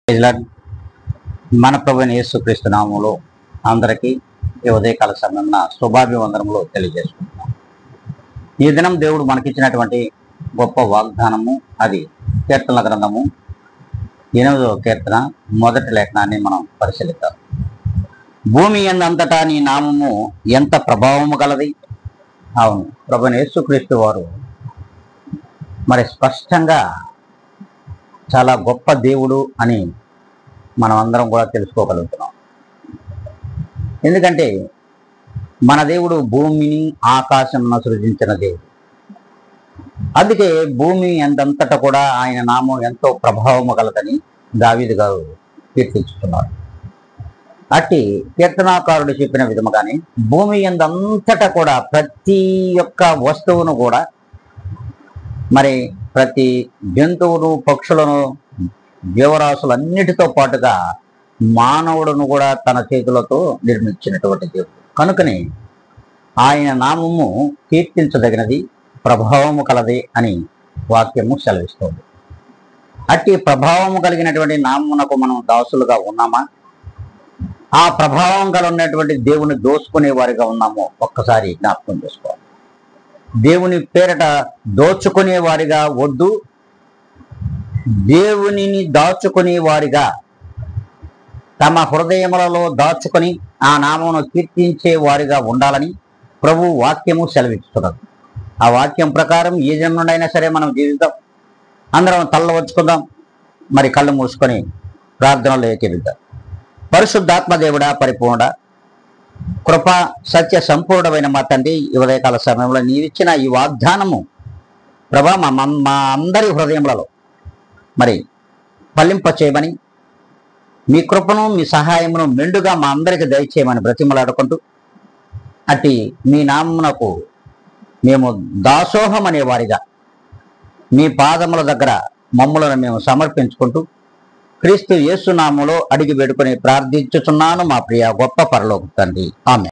Praise మన ప్రభువైన యేసుక్రీస్తు నామములో అందరికీ ఈ ఉదయకాల సమయంలో శుభాభివందనములు తెలియజేసుకుంటున్నాం. ఈ దినం దేవుడు మనకిచ్చినటువంటి గొప్ప వాగ్దానము, అది కీర్తనల గ్రంథము 8వ కీర్తన మొదటి లేఖనాన్ని మనం పరిశీలిద్దాం. భూమి అంతటా నీ నామము ఎంత ప్రభావము గలది. అవును, ప్రభువైన యేసుక్రీస్తు వారు మరి స్పష్టంగా చాలా గొప్ప దేవుడు అని మనం అందరం కూడా తెలుసుకోగలుగుతున్నాం. ఎందుకంటే మన దేవుడు భూమిని ఆకాశమును సృజించిన దేవుడు. అందుకే భూమి అంతటా కూడా ఆయన నామం ఎంతో ప్రభావము గలదని దావీదు గారు కీర్తించుతున్నారు. అట్టి కీర్తనాకారుడు చెప్పిన విధముగానే భూమి అంతటా కూడా ప్రతి ఒక్క వస్తువును కూడా, మరి ప్రతి జంతువును, పక్షులను, జీవరాశులన్నిటితో పాటుగా మానవుడును కూడా తన చేతులతో నిర్మించినటువంటి దేవుడు. కనుకనే ఆయన నామము కీర్తించదగినది, ప్రభావము కలది అని వాక్యము సెలవిస్తుంది. అట్టి ప్రభావము కలిగినటువంటి నామమునకు మనం దాసులుగా ఉన్నామా? ఆ ప్రభావం కలిగినటువంటి దేవుని దోచుకునే వారిగా ఉన్నామో ఒక్కసారి జ్ఞాపకం చేసుకోవాలి. దేవుని పేరట దోచుకునే వారిగా వద్దు, దేవునిని దాచుకునే వారిగా, తమ హృదయములలో దాచుకొని ఆ నామమును కీర్తించే వారిగా ఉండాలని ప్రభు వాక్యము సెలవిస్తున్నది. ఆ వాక్యం ప్రకారం ఏ జన్మనైనా సరే మనం జీవిద్దాం. అందరం తల్ల వచ్చుకుందాం, మరి కళ్ళు మూసుకొని ప్రార్థనలో ఏకీవిద్దాం. పరిశుద్ధాత్మ దేవుడా, పరిపూర్ణ కృప సత్య సంపూర్ణమైన మా తండ్రి, ఈ ఉదయకాల సమయంలో నీవిచ్చిన ఈ వాగ్దానము ప్రభా మా అందరి హృదయములలో మరి ఫలింప చేయమని, మీ కృపను మీ సహాయమును మెండుగా మా అందరికి దయచేయమని బ్రతిమలాడుకుంటూ, అట్టి మీ నామమునకు మేము దాసోహం అనే వారిగా మీ పాదముల దగ్గర మమ్ములను మేము సమర్పించుకుంటూ క్రీస్తు యేసు నామములో అడిగి వేడుకొని ప్రార్థించుచున్నాను మా ప్రియ గొప్ప పరలోక తండ్రి. ఆమేన్.